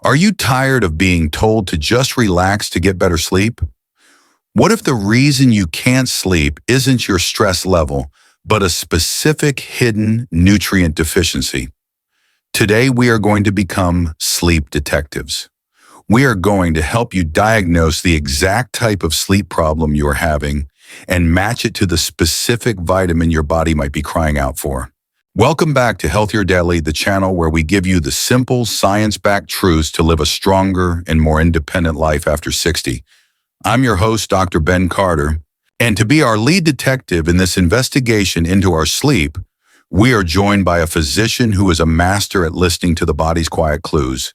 Are you tired of being told to just relax to get better sleep? What if the reason you can't sleep isn't your stress level, but a specific hidden nutrient deficiency? Today, we are going to become sleep detectives. We are going to help you diagnose the exact type of sleep problem you are having and match it to the specific vitamin your body might be crying out for. Welcome back to Healthier Daily, the channel where we give you the simple, science-backed truths to live a stronger and more independent life after 60. I'm your host, Dr. Ben Carter, and to be our lead detective in this investigation into our sleep, we are joined by a physician who is a master at listening to the body's quiet clues.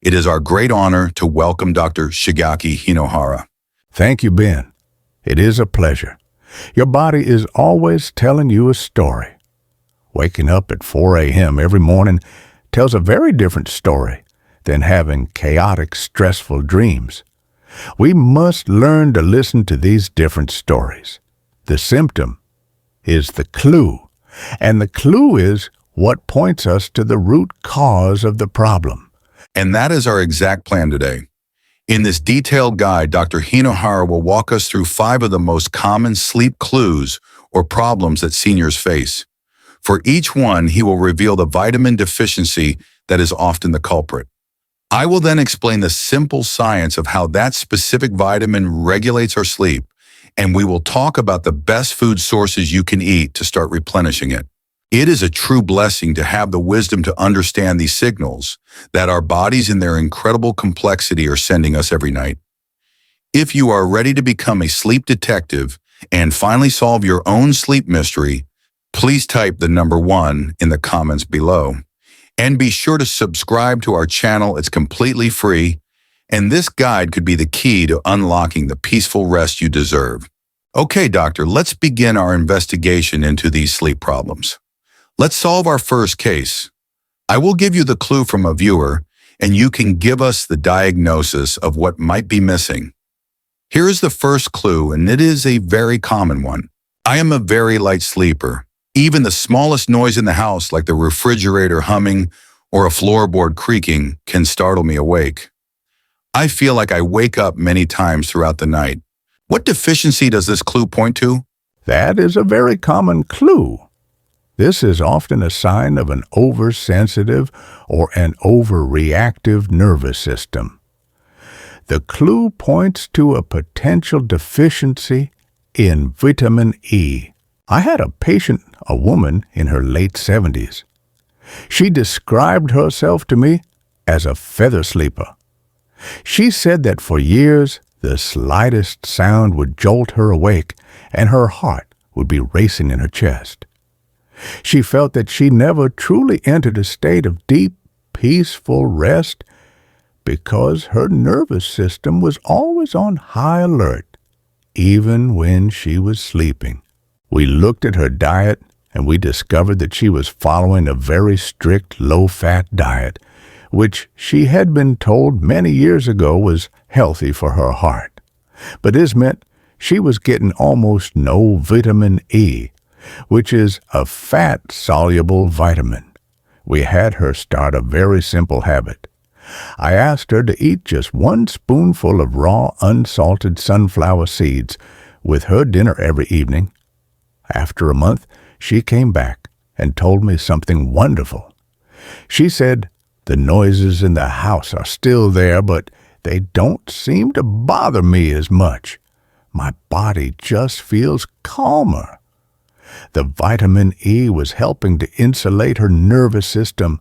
It is our great honor to welcome Dr. Shigeaki Hinohara. Thank you, Ben. It is a pleasure. Your body is always telling you a story. Waking up at 4 a.m. every morning tells a very different story than having chaotic, stressful dreams. We must learn to listen to these different stories. The symptom is the clue, and the clue is what points us to the root cause of the problem. And that is our exact plan today. In this detailed guide, Dr. Hinohara will walk us through 5 of the most common sleep clues or problems that seniors face. For each one, he will reveal the vitamin deficiency that is often the culprit. I will then explain the simple science of how that specific vitamin regulates our sleep, and we will talk about the best food sources you can eat to start replenishing it. It is a true blessing to have the wisdom to understand these signals that our bodies in their incredible complexity are sending us every night. If you are ready to become a sleep detective and finally solve your own sleep mystery, please type the number 1 in the comments below. And be sure to subscribe to our channel. It's completely free, and this guide could be the key to unlocking the peaceful rest you deserve. Okay, doctor, let's begin our investigation into these sleep problems. Let's solve our first case. I will give you the clue from a viewer, and you can give us the diagnosis of what might be missing. Here is the first clue, and it is a very common one. I am a very light sleeper. Even the smallest noise in the house, like the refrigerator humming or a floorboard creaking, can startle me awake. I feel like I wake up many times throughout the night. What deficiency does this clue point to? That is a very common clue. This is often a sign of an oversensitive or an overreactive nervous system. The clue points to a potential deficiency in vitamin E. I had a patient, a woman in her late 70s. She described herself to me as a feather sleeper. She said that for years, the slightest sound would jolt her awake and her heart would be racing in her chest. She felt that she never truly entered a state of deep, peaceful rest because her nervous system was always on high alert, even when she was sleeping. We looked at her diet, and we discovered that she was following a very strict low-fat diet, which she had been told many years ago was healthy for her heart. But this meant she was getting almost no vitamin E, which is a fat-soluble vitamin. We had her start a very simple habit. I asked her to eat just 1 spoonful of raw, unsalted sunflower seeds with her dinner every evening. After a month, she came back and told me something wonderful. She said, "The noises in the house are still there, but they don't seem to bother me as much. My body just feels calmer." The vitamin E was helping to insulate her nervous system.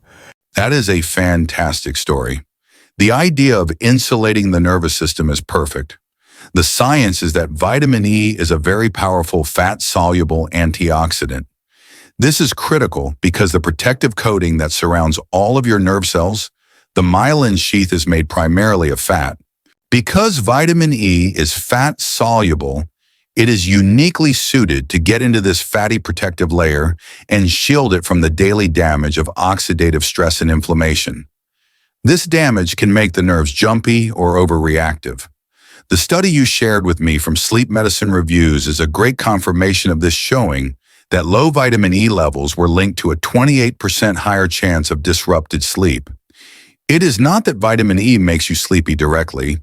That is a fantastic story. The idea of insulating the nervous system is perfect. The science is that vitamin E is a very powerful fat-soluble antioxidant. This is critical because the protective coating that surrounds all of your nerve cells, the myelin sheath, is made primarily of fat. Because vitamin E is fat-soluble, it is uniquely suited to get into this fatty protective layer and shield it from the daily damage of oxidative stress and inflammation. This damage can make the nerves jumpy or overreactive. The study you shared with me from Sleep Medicine Reviews is a great confirmation of this, showing that low vitamin E levels were linked to a 28% higher chance of disrupted sleep. It is not that vitamin E makes you sleepy directly.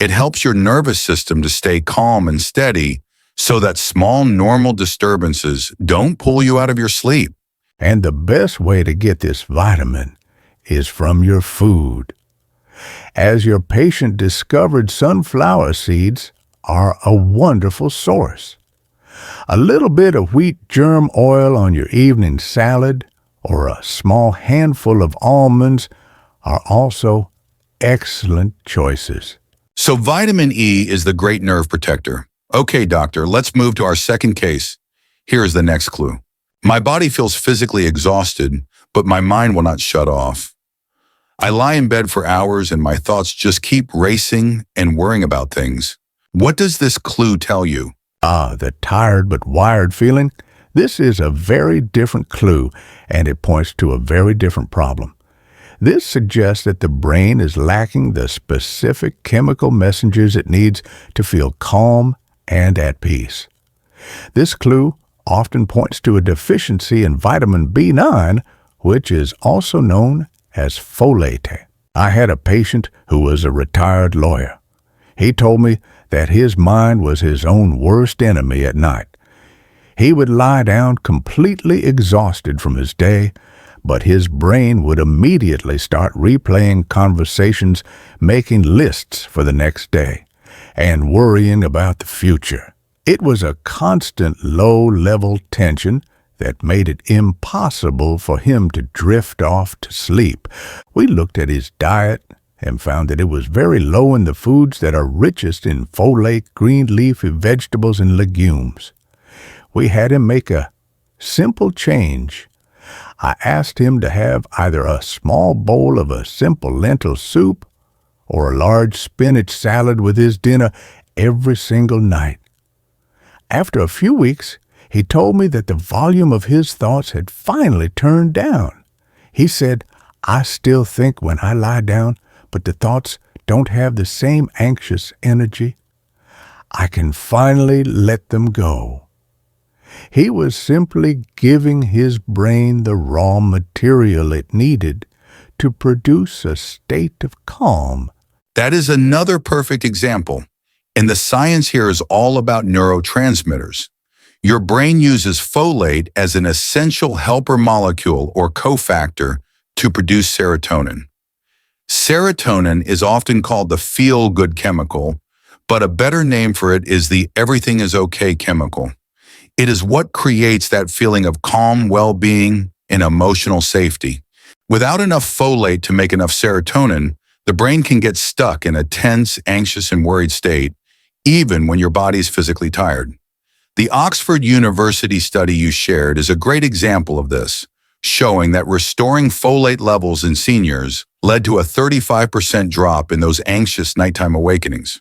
It helps your nervous system to stay calm and steady so that small normal disturbances don't pull you out of your sleep. And the best way to get this vitamin is from your food. As your patient discovered, sunflower seeds are a wonderful source. A little bit of wheat germ oil on your evening salad or a small handful of almonds are also excellent choices. So vitamin E is the great nerve protector. Okay, doctor, let's move to our second case. Here is the next clue. My body feels physically exhausted, but my mind will not shut off. I lie in bed for hours and my thoughts just keep racing and worrying about things. What does this clue tell you? The tired but wired feeling. This is a very different clue, and it points to a very different problem. This suggests that the brain is lacking the specific chemical messengers it needs to feel calm and at peace. This clue often points to a deficiency in vitamin B9, which is also known as folate. I had a patient who was a retired lawyer. He told me that his mind was his own worst enemy at night. He would lie down completely exhausted from his day, but his brain would immediately start replaying conversations, making lists for the next day, and worrying about the future. It was a constant low-level tension that made it impossible for him to drift off to sleep. We looked at his diet and found that it was very low in the foods that are richest in folate, green leafy vegetables, and legumes. We had him make a simple change. I asked him to have either a small bowl of a simple lentil soup or a large spinach salad with his dinner every single night. After a few weeks, he told me that the volume of his thoughts had finally turned down. He said, "I still think when I lie down, but the thoughts don't have the same anxious energy. I can finally let them go." He was simply giving his brain the raw material it needed to produce a state of calm. That is another perfect example. And the science here is all about neurotransmitters. Your brain uses folate as an essential helper molecule or cofactor to produce serotonin. Serotonin is often called the feel-good chemical, but a better name for it is the everything is okay chemical. It is what creates that feeling of calm well-being and emotional safety. Without enough folate to make enough serotonin, the brain can get stuck in a tense, anxious, and worried state, even when your body is physically tired. The Oxford University study you shared is a great example of this, showing that restoring folate levels in seniors led to a 35% drop in those anxious nighttime awakenings.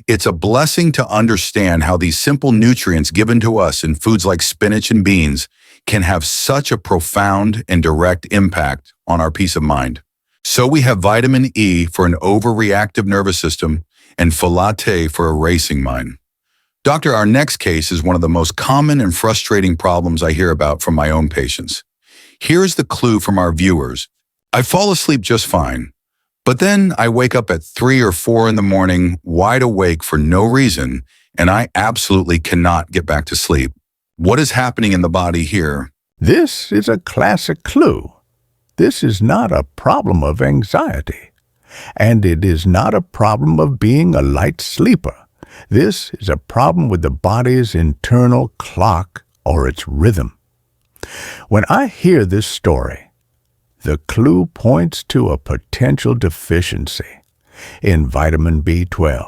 It's a blessing to understand how these simple nutrients given to us in foods like spinach and beans can have such a profound and direct impact on our peace of mind. So we have vitamin E for an overreactive nervous system and folate for a racing mind. Doctor, our next case is one of the most common and frustrating problems I hear about from my own patients. Here's the clue from our viewers. I fall asleep just fine, but then I wake up at 3 or 4 in the morning, wide awake for no reason, and I absolutely cannot get back to sleep. What is happening in the body here? This is a classic clue. This is not a problem of anxiety, and it is not a problem of being a light sleeper. This is a problem with the body's internal clock or its rhythm. When I hear this story, the clue points to a potential deficiency in vitamin B12.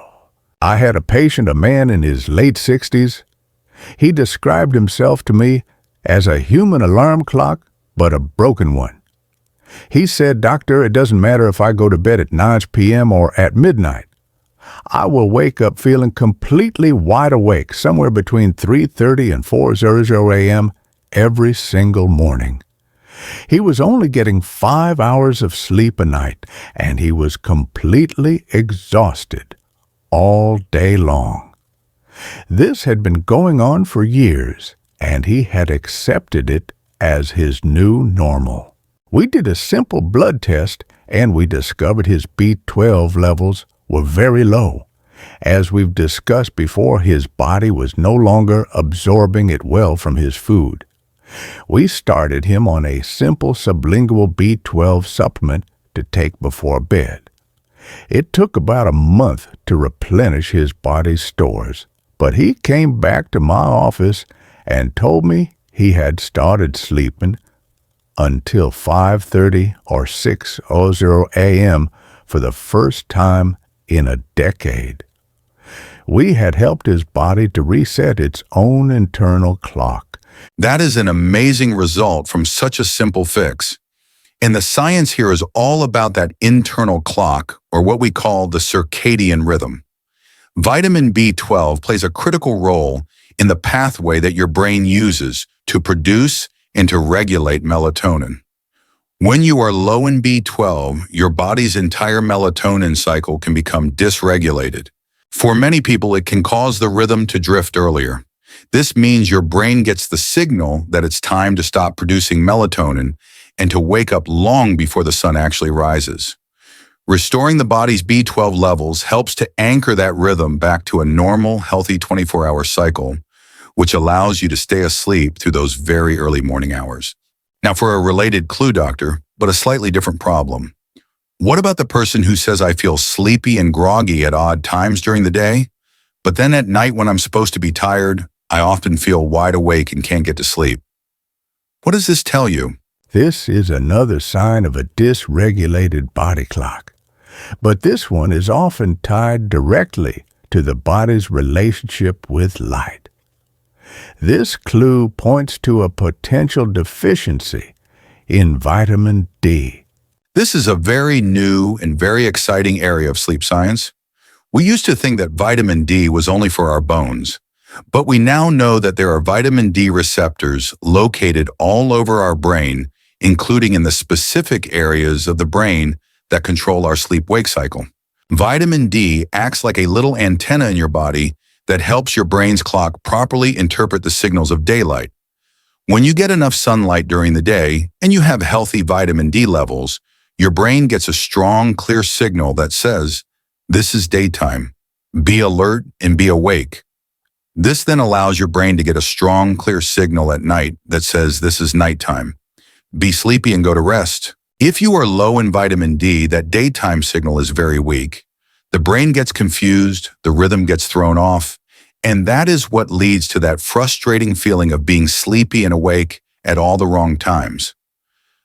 I had a patient, a man in his late 60s. He described himself to me as a human alarm clock, but a broken one. He said, "Doctor, it doesn't matter if I go to bed at 9 p.m. or at midnight. I will wake up feeling completely wide awake somewhere between 3:30 and 4:00 a.m. every single morning." He was only getting 5 hours of sleep a night, and he was completely exhausted all day long. This had been going on for years, and he had accepted it as his new normal. We did a simple blood test, and we discovered his B12 levels were very low. As we've discussed before, his body was no longer absorbing it well from his food. We started him on a simple sublingual B12 supplement to take before bed. It took about a month to replenish his body's stores, but he came back to my office and told me he had started sleeping until 5:30 or 6:00 a.m. for the first time in a decade. We had helped his body to reset its own internal clock. That is an amazing result from such a simple fix. And the science here is all about that internal clock, or what we call the circadian rhythm. Vitamin B12 plays a critical role in the pathway that your brain uses to produce and to regulate melatonin. When you are low in B12, your body's entire melatonin cycle can become dysregulated. For many people, it can cause the rhythm to drift earlier. This means your brain gets the signal that it's time to stop producing melatonin and to wake up long before the sun actually rises. Restoring the body's B12 levels helps to anchor that rhythm back to a normal, healthy 24-hour cycle, which allows you to stay asleep through those very early morning hours. Now for a related clue, doctor, but a slightly different problem. What about the person who says, I feel sleepy and groggy at odd times during the day, but then at night when I'm supposed to be tired, I often feel wide awake and can't get to sleep? What does this tell you? This is another sign of a dysregulated body clock. But this one is often tied directly to the body's relationship with light. This clue points to a potential deficiency in vitamin D. This is a very new and very exciting area of sleep science. We used to think that vitamin D was only for our bones, but we now know that there are vitamin D receptors located all over our brain, including in the specific areas of the brain that control our sleep-wake cycle. Vitamin D acts like a little antenna in your body that helps your brain's clock properly interpret the signals of daylight. When you get enough sunlight during the day and you have healthy vitamin D levels, your brain gets a strong, clear signal that says, this is daytime. Be alert and be awake. This then allows your brain to get a strong, clear signal at night that says, this is nighttime. Be sleepy and go to rest. If you are low in vitamin D, that daytime signal is very weak. The brain gets confused, the rhythm gets thrown off, and that is what leads to that frustrating feeling of being sleepy and awake at all the wrong times.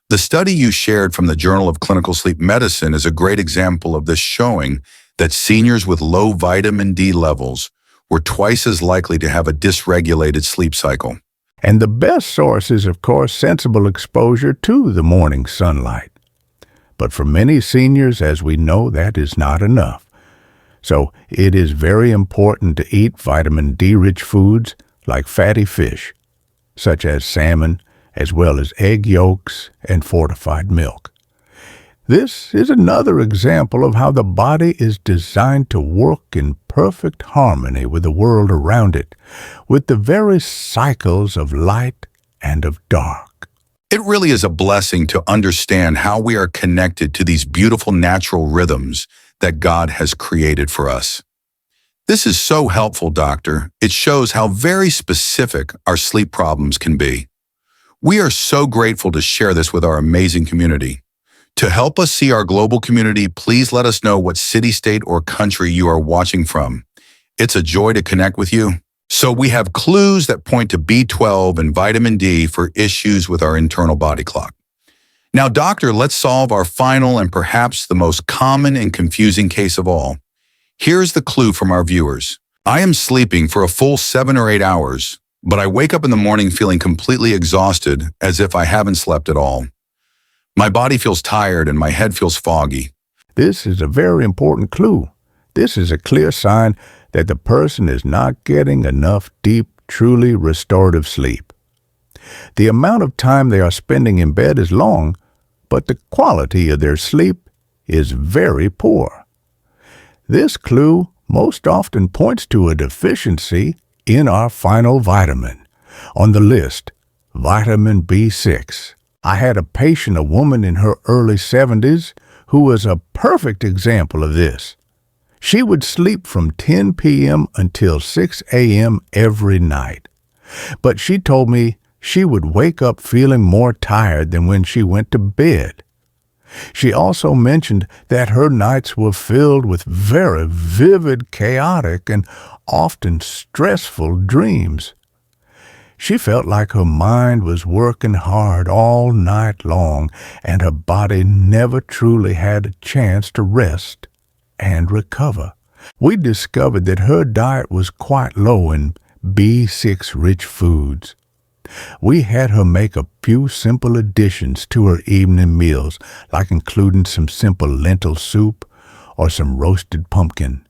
The study you shared from the Journal of Clinical Sleep Medicine is a great example of this, showing that seniors with low vitamin D levels were twice as likely to have a dysregulated sleep cycle. And the best source is, of course, sensible exposure to the morning sunlight. But for many seniors, as we know, that is not enough. So it is very important to eat vitamin D-rich foods like fatty fish, such as salmon, as well as egg yolks and fortified milk. This is another example of how the body is designed to work in perfect harmony with the world around it, with the very cycles of light and of dark. It really is a blessing to understand how we are connected to these beautiful natural rhythms that God has created for us. This is so helpful, doctor. It shows how very specific our sleep problems can be. We are so grateful to share this with our amazing community. To help us see our global community, please let us know what city, state, or country you are watching from. It's a joy to connect with you. So we have clues that point to B12 and vitamin D for issues with our internal body clock. Now, doctor, let's solve our final and perhaps the most common and confusing case of all. Here's the clue from our viewers. I am sleeping for a full 7 or 8 hours, but I wake up in the morning feeling completely exhausted, as if I haven't slept at all. My body feels tired and my head feels foggy. This is a very important clue. This is a clear sign that the person is not getting enough deep, truly restorative sleep. The amount of time they are spending in bed is long, but the quality of their sleep is very poor. This clue most often points to a deficiency in our final vitamin. On the list, vitamin B6. I had a patient, a woman in her early 70s, who was a perfect example of this. She would sleep from 10 p.m. until 6 a.m. every night. But she told me she would wake up feeling more tired than when she went to bed. She also mentioned that her nights were filled with very vivid, chaotic, and often stressful dreams. She felt like her mind was working hard all night long, and her body never truly had a chance to rest and recover. We discovered that her diet was quite low in B6-rich foods. We had her make a few simple additions to her evening meals, like including some simple lentil soup or some roasted pumpkin.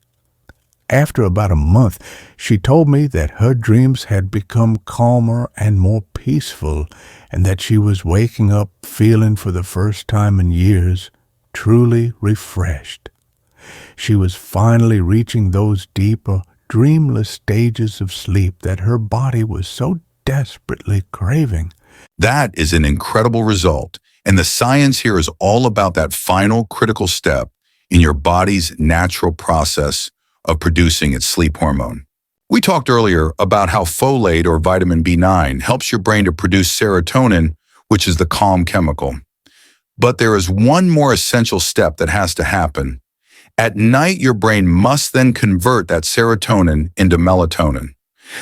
After about a month, she told me that her dreams had become calmer and more peaceful, and that she was waking up feeling for the first time in years truly refreshed. She was finally reaching those deeper, dreamless stages of sleep that her body was so desperately craving. That is an incredible result, and the science here is all about that final critical step in your body's natural process of producing its sleep hormone. We talked earlier about how folate or vitamin B9 helps your brain to produce serotonin, which is the calm chemical. But there is one more essential step that has to happen. At night, your brain must then convert that serotonin into melatonin.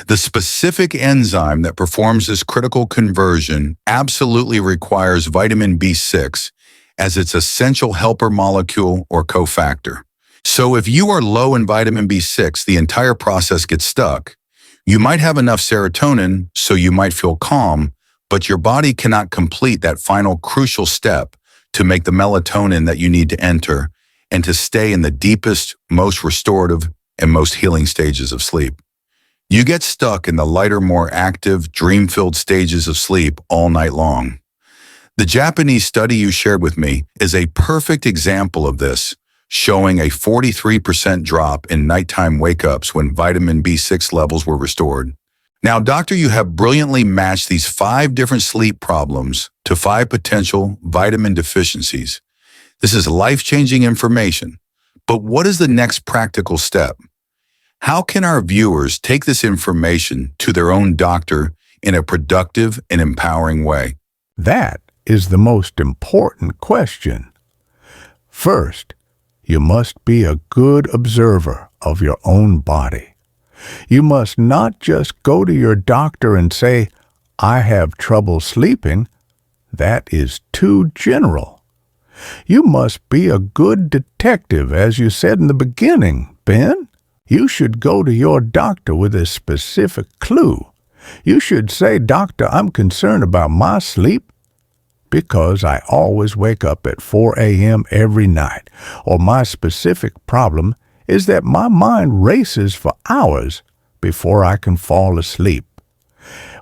The specific enzyme that performs this critical conversion absolutely requires vitamin B6 as its essential helper molecule or cofactor. So if you are low in vitamin B6, the entire process gets stuck. You might have enough serotonin, so you might feel calm, but your body cannot complete that final crucial step to make the melatonin that you need to enter and to stay in the deepest, most restorative, and most healing stages of sleep. You get stuck in the lighter, more active, dream-filled stages of sleep all night long. The Japanese study you shared with me is a perfect example of this, showing a 43% drop in nighttime wake-ups when vitamin B6 levels were restored. Now, doctor, you have brilliantly matched these 5 different sleep problems to 5 potential vitamin deficiencies. This is life-changing information. But what is the next practical step? How can our viewers take this information to their own doctor in a productive and empowering way? That is the most important question. First, you must be a good observer of your own body. You must not just go to your doctor and say, "I have trouble sleeping." That is too general. You must be a good detective, as you said in the beginning, Ben. You should go to your doctor with a specific clue. You should say, "Doctor, I'm concerned about my sleep because I always wake up at 4 a.m. every night," or "My specific problem is that my mind races for hours before I can fall asleep."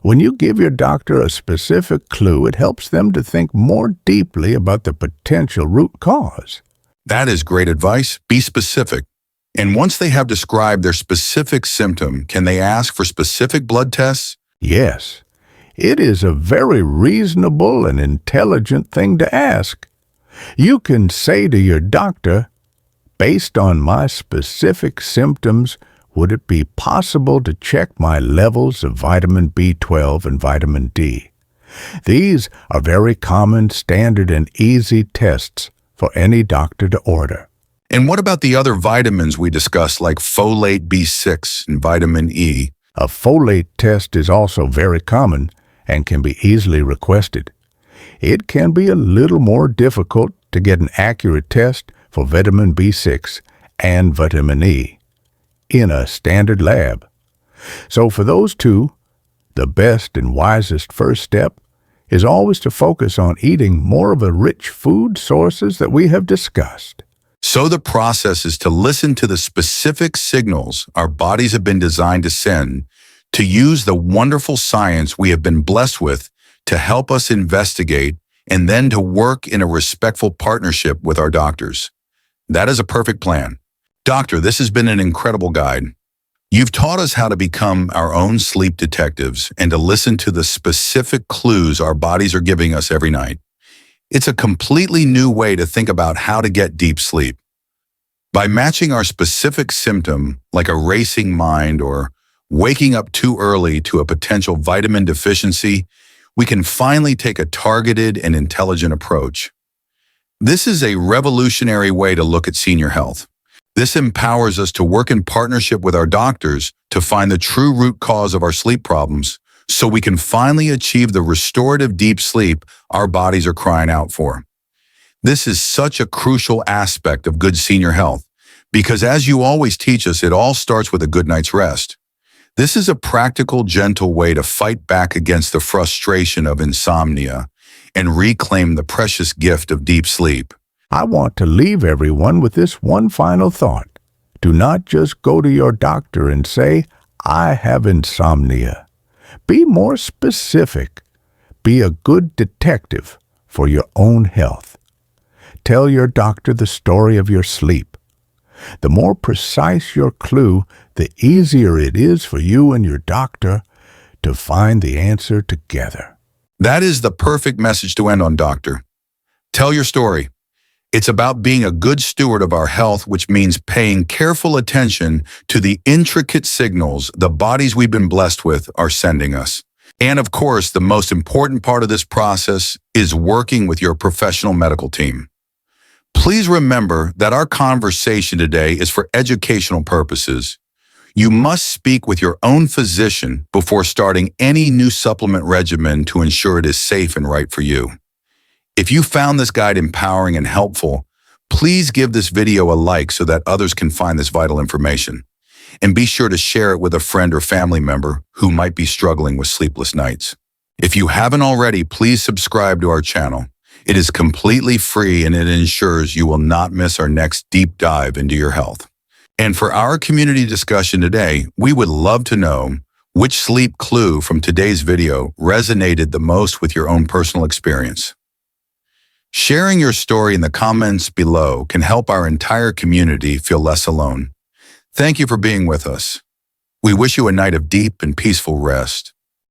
When you give your doctor a specific clue, it helps them to think more deeply about the potential root cause. That is great advice. Be specific. And once they have described their specific symptom, can they ask for specific blood tests? Yes, it is a very reasonable and intelligent thing to ask. You can say to your doctor, "Based on my specific symptoms, would it be possible to check my levels of vitamin B12 and vitamin D?" These are very common, standard, and easy tests for any doctor to order. And what about the other vitamins we discussed, like folate, B6, and vitamin E? A folate test is also very common and can be easily requested. It can be a little more difficult to get an accurate test for vitamin B6 and vitamin E in a standard lab. So for those two, the best and wisest first step is always to focus on eating more of the rich food sources that we have discussed. So the process is to listen to the specific signals our bodies have been designed to send, to use the wonderful science we have been blessed with to help us investigate, and then to work in a respectful partnership with our doctors. That is a perfect plan. Doctor, this has been an incredible guide. You've taught us how to become our own sleep detectives and to listen to the specific clues our bodies are giving us every night. It's a completely new way to think about how to get deep sleep. By matching our specific symptom, like a racing mind or waking up too early, to a potential vitamin deficiency, we can finally take a targeted and intelligent approach. This is a revolutionary way to look at senior health. This empowers us to work in partnership with our doctors to find the true root cause of our sleep problems, so we can finally achieve the restorative deep sleep our bodies are crying out for. This is such a crucial aspect of good senior health, because as you always teach us, it all starts with a good night's rest. This is a practical, gentle way to fight back against the frustration of insomnia and reclaim the precious gift of deep sleep. I want to leave everyone with this one final thought. Do not just go to your doctor and say, "I have insomnia." Be more specific. Be a good detective for your own health. Tell your doctor the story of your sleep. The more precise your clue, the easier it is for you and your doctor to find the answer together. That is the perfect message to end on, doctor. Tell your story. It's about being a good steward of our health, which means paying careful attention to the intricate signals the bodies we've been blessed with are sending us. And of course, the most important part of this process is working with your professional medical team. Please remember that our conversation today is for educational purposes. You must speak with your own physician before starting any new supplement regimen to ensure it is safe and right for you. If you found this guide empowering and helpful, please give this video a like so that others can find this vital information. And be sure to share it with a friend or family member who might be struggling with sleepless nights. If you haven't already, please subscribe to our channel. It is completely free and it ensures you will not miss our next deep dive into your health. And for our community discussion today, we would love to know which sleep clue from today's video resonated the most with your own personal experience. Sharing your story in the comments below can help our entire community feel less alone. Thank you for being with us. We wish you a night of deep and peaceful rest.